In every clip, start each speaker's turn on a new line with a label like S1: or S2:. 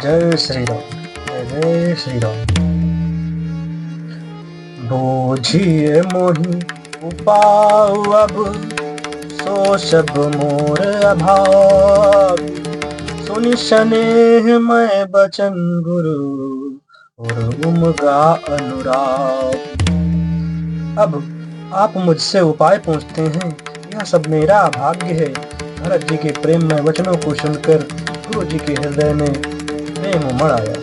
S1: जय श्री राम। जय जय श्री राम। बूझिए मोहि उपाउ अब, सो सब मोर अभाव। सुनि स्नेह मैं बचन गुरु, और उमगा अनुराग। अब आप मुझसे उपाय पूछते हैं, यह सब मेरा भाग्य है। भरत जी के प्रेम में वचनों को सुनकर गुरु जी के हृदय में प्रेम उमड़ आया।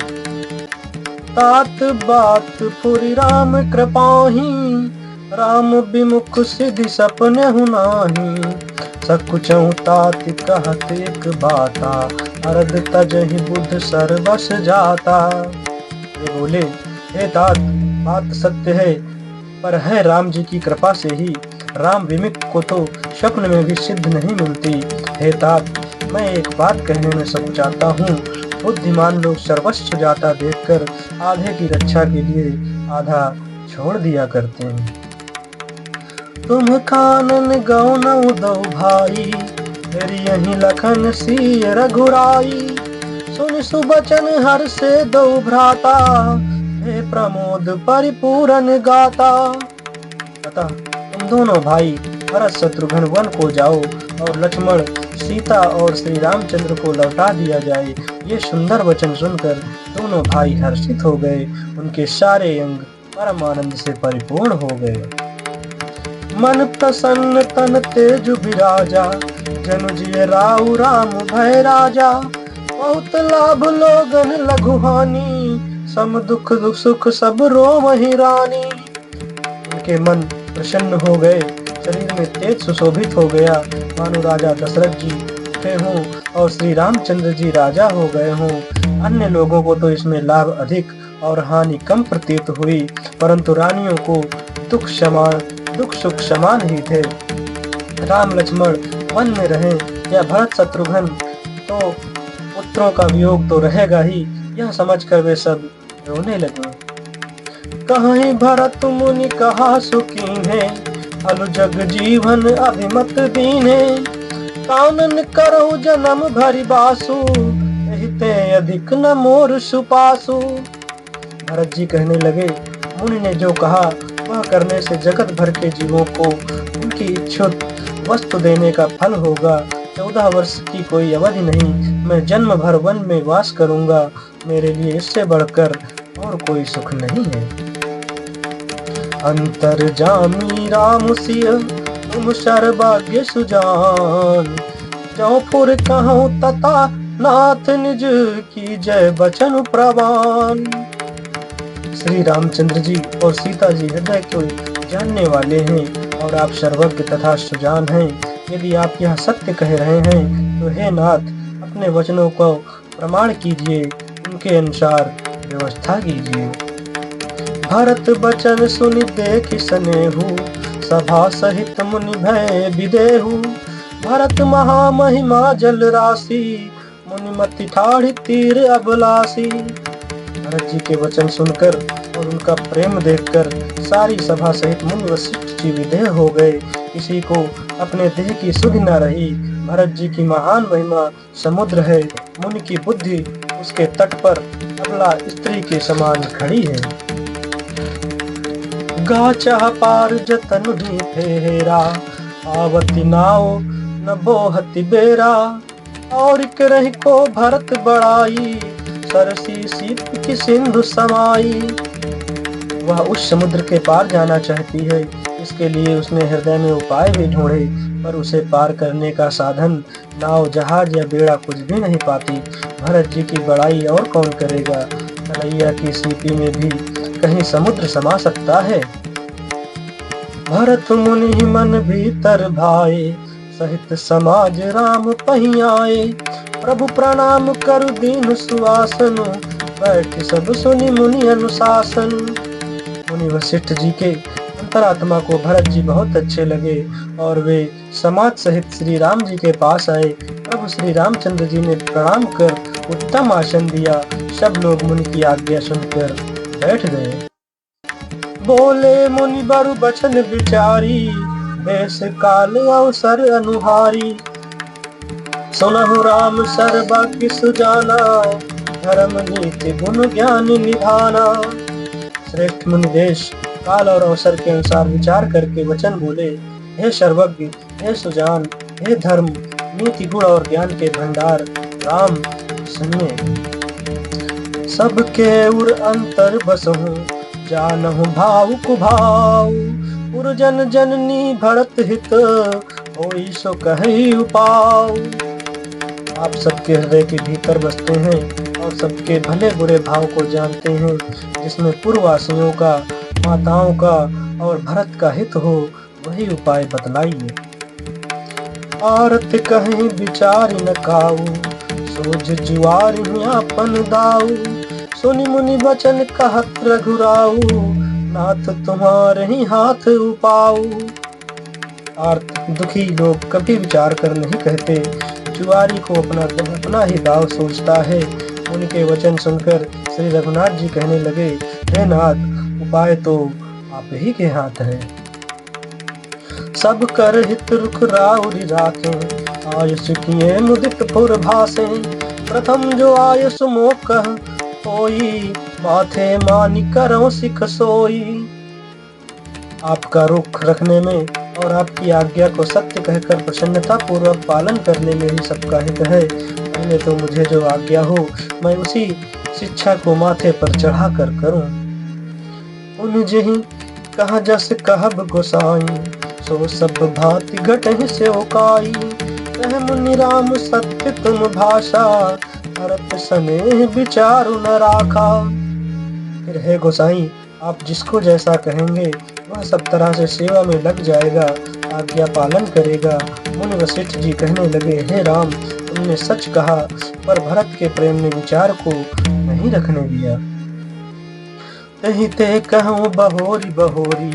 S1: तात बात पुरी राम कृपाही, राम विमुख सिद्धि सपने हुनाही। सकुचहु तात कहत एक बाता, अरद तजहि बुध सर्वस जाता। वे बोले, हे तात, बात सत्य है, पर है राम जी की कृपा से ही। राम विमुख को तो स्वप्न में भी सिद्ध नहीं मिलती। हे तात, मैं एक बात कहने में सकुचाता हूँ। बुद्धिमान लोग सर्वस्व जाता देखकर आधे की रक्षा के लिए आधा छोड़ दिया करते हैं। तुम कानन गौ न दो भाई, फिर यही लखन सिय रघुराई। सुन सुबचन हर से दो भ्राता, हे प्रमोद परिपूरन गाता। अतः तुम दोनों भाई भरत शत्रुघ्न वन को जाओ, और लक्ष्मण सीता और श्री रामचंद्र को लौटा दिया जाए। ये सुंदर वचन सुनकर दोनों भाई हर्षित हो गए। उनके सारे अंग परम आनंद से परिपूर्ण हो गए। मन प्रसन्न तन तेज विराजा, जनु जिय राउ राम भय राजा। बहुत लाभ लोगन लघु हानि, सम दुख दुख सुख सब रोम ही रानी। उनके मन प्रसन्न हो गए, शरीर में तेज सुशोभित हो गया, मानो राजा दशरथ जी उठे हों और श्री रामचंद्र जी राजा हो गए हों। अन्य लोगों को तो इसमें लाभ अधिक और हानि कम प्रतीत हुई, परंतु रानियों को दुख सुख समान ही थे। राम लक्ष्मण वन में रहें या भरत शत्रुघ्न, तो पुत्रों का वियोग तो रहेगा ही, यह समझकर वे सब रोने लगे। कहीं भरत मुनि कहा सुखीन है, अलु जग जीवन अभिमत दीने। कानन करहु जन्म भरि बासु, एहिते अधिक न मोर सुपासु। भरत जी कहने लगे, मुनि ने जो कहा वह करने से जगत भर के जीवों को उनकी इच्छुत वस्तु देने का फल होगा। 14 वर्ष की कोई अवधि नहीं, मैं जन्म भर वन में वास करूंगा। मेरे लिए इससे बढ़कर और कोई सुख नहीं है। अंतर्जामी राम सिय तुम सर्वज्ञ सुजान, जो फुर कहूँ तथा नाथ निज की जय बचन प्रवान। श्री रामचंद्र जी और सीता जी हृदय को जानने वाले हैं, और आप सर्वज्ञ तथा सुजान हैं। यदि आप यह सत्य कह रहे हैं तो हे नाथ, अपने वचनों को प्रमाण कीजिए, उनके अनुसार व्यवस्था कीजिए। भरत बचन सुनि देखि स्नेहु, सभा सहित मुनि भय विदेहु। भरत महामहिमा जल राशि, मुनि मति ठाढ़ि तीर अभिलाषी। भरत जी के वचन सुनकर और उनका प्रेम देखकर सारी सभा सहित मुनि वशिष्ठ जी विदेह हो गए। किसी को अपने देह की सुधि न रही। भरत जी की महान महिमा समुद्र है, मुनि की बुद्धि उसके तट पर अबला स्त्री के समान खड़ी है। गाचा पार जतन ही फेरा, आवती नाव न बोहति बेरा। और करहि को भरत बड़ाई, सरसी सीप की सिंधु समाई। वह उस समुद्र के पार जाना चाहती है, इसके लिए उसने हृदय में उपाय भी ढूंढे, पर उसे पार करने का साधन नाव जहाज या बेड़ा कुछ भी नहीं पाती। भरत जी की बड़ाई और कौन करेगा। कन्हैया की सीपी में भी कहीं समुद्र समा सकता है। भरत मुनि मन भीतर भाए, सहित समाज राम पही आए। प्रभु प्रणाम करु दीन सुआसन, बैठ सब सुनि मुनि अनुशासन। मुनि वशिष्ठ जी के अंतरात्मा को भरत जी बहुत अच्छे लगे, और वे समाज सहित श्री राम जी के पास आए। प्रभु श्री रामचंद्र जी ने प्रणाम कर उत्तम आसन दिया। सब लोग मुनि की आज्ञा सुनकर बैठ गए। बोले मुनि बरु बचन विचारी, देश काल अवसर अनुहारी। सुनहु राम सर्वज्ञ सुजाना, धर्म नीति गुण ज्ञान निधाना। श्रेष्ठ मुनिदेश काल और अवसर के अनुसार विचार करके वचन बोले, हे सर्वज्ञ, हे सुजान, हे धर्म नीति गुण और ज्ञान के भंडार राम, सुनिए। सबके उर अंतर बसहु, जानहु भाव कुभाव। उर जन जननी भरत हित, होई सो कहि उपाव। आप सबके हृदय के भीतर बसते हैं और सबके भले बुरे भाव को जानते हैं, जिसमें पूर्ववासियों का, माताओं का और भरत का हित हो, वही उपाय बतलाइए। आरत कहीं विचार न काऊ, सोझ जुआरी आपन दाऊ। सुनि मुनि वचन कहत रघुराऊ, नाथ तुम्हारे ही हाथ उपाऊ। आर्त दुखी लोग कभी विचार कर नहीं कहते, जुआरी को अपना ही दाव सोचता है। उनके वचन सुनकर श्री रघुनाथ जी कहने लगे, हे नाथ, उपाय तो आप ही के हाथ है। सब कर हित रुख राउरी राखे, आयुष किए मुदित फुर भासे। प्रथम जो आयुष मोक होई, माथे मानि करो सिख सोई। आपका रुख रखने में और आपकी आज्ञा को सत्य कहकर प्रसन्नता पूर्वक पालन करने में ही सबका हित है। पहले तो मुझे जो आज्ञा हो, मैं उसी शिक्षा को माथे पर चढ़ा कर करूं। उन जही कहा जस कहब गोसाई, सो सब भांति घटहि से ओकाई। कह मुनि राम सत्य तुम भाषा, भरत स्नेह विचारु न राखा। फिर हे गोसाई, आप जिसको जैसा कहेंगे वह सब तरह से सेवा में लग जाएगा, आज्ञा पालन करेगा। मुनि वशिष्ठ जी कहने लगे, हे राम, तुमने सच कहा, पर भरत के प्रेम ने विचार को नहीं रखने दिया। तही ते कहूँ बहोरी बहोरी,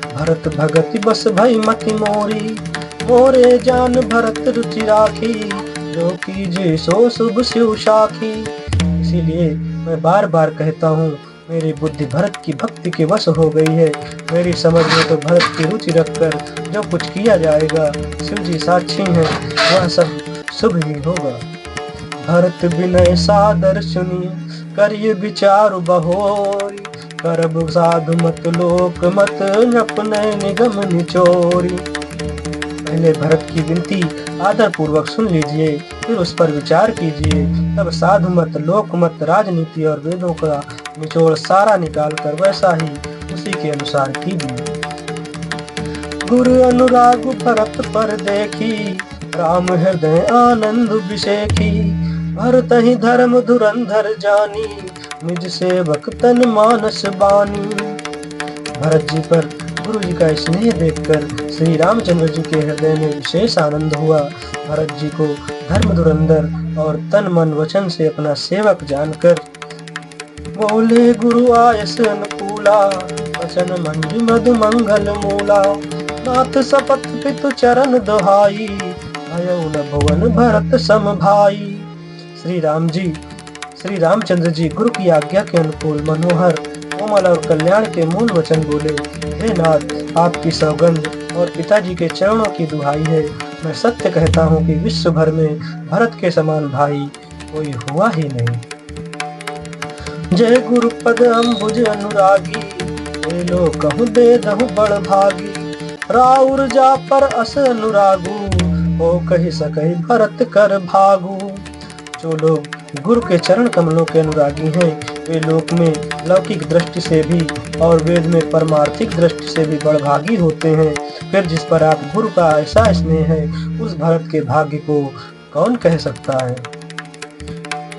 S1: भरत भगति बस भई मति मोरी। मोरे जान भरत रुचि राखी, जो कीजे सो शुभ शिव साखी। इसीलिए मैं बार बार कहता हूँ, मेरी बुद्धि भरत की भक्ति के वश हो गई है। मेरी समझ में तो भरत की रुचि रखकर जो कुछ किया जाएगा, शिव जी साक्षी हैं, वह सब शुभ ही होगा। भरत विनय सादर सुनिए, करिए विचार बहोरी। करब साधु मत लोक मत, अपने निगम निचोरी। पहले भरत की विनती आदर पूर्वक सुन लीजिए, फिर उस पर विचार कीजिए। तब साधु मत, लोक मत, राजनीति और वेदों का निचोड़ सारा निकाल कर वैसा ही उसी के अनुसार कीजिए। गुरु अनुराग भरत पर देखी, राम हृदय आनंद विषेखी। भरत ही धर्म धुरंधर जानी, निज सेवक तन मानस बानी। भरत जी पर गुरु जी का स्नेह देखकर श्री रामचंद्र जी के हृदय में विशेष आनंद हुआ। भरत जी को धर्म धुरंधर और तन मन वचन से अपना सेवक जानकर बोले, गुरु आयस अनुकूला, वचन मंजु मधु मंगल मूला। नाथ सपथ पितु चरण दोहाई, भयउ न भुवन भरत सम भाई। श्री रामचंद्र जी गुरु की आज्ञा के अनुकूल मनोहर, कोमल और कल्याण के मूल वचन बोले, हे नाथ, आपकी सौगंध और पिताजी के चरणों की दुहाई है। मैं सत्य कहता हूँ कि विश्व भर में भरत के समान भाई कोई हुआ ही नहीं। जय गुरुपद अम्बुज अनुरागी, हे लो कहूँ दे दहु बड़ भागी। राउर जा पर अस अनुरागू, हो कही सकहि भरत कर भागू। जो लोग गुरु के चरण कमलों के अनुरागी हैं, वे लोक में लौकिक दृष्टि से भी और वेद में परमार्थिक दृष्टि से भी बड़भागी होते हैं। फिर जिस पर आप गुरु का ऐसा स्नेह है, उस भरत के भाग्य को कौन कह सकता है।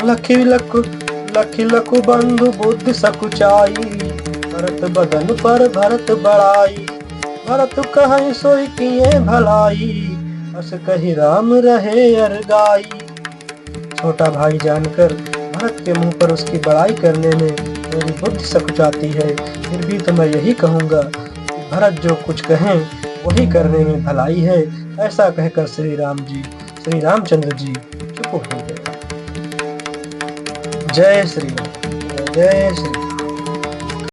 S1: लखी लखु बंधु बुद्धि सकुचाई, भरत बदन पर भरत बड़ाई। भरत कहीं सोई किए भलाई, अस कही राम रहे अरगाई। छोटा भाई जानकर भरत के मुंह पर उसकी बड़ाई करने में मेरी बुद्धि सकुचाती है। फिर भी तो मैं यही कहूँगा कि भरत जो कुछ कहें वही करने में भलाई है। ऐसा कहकर श्री रामचंद्र जी चुप हो गए। जय श्री राम, जय श्री राम।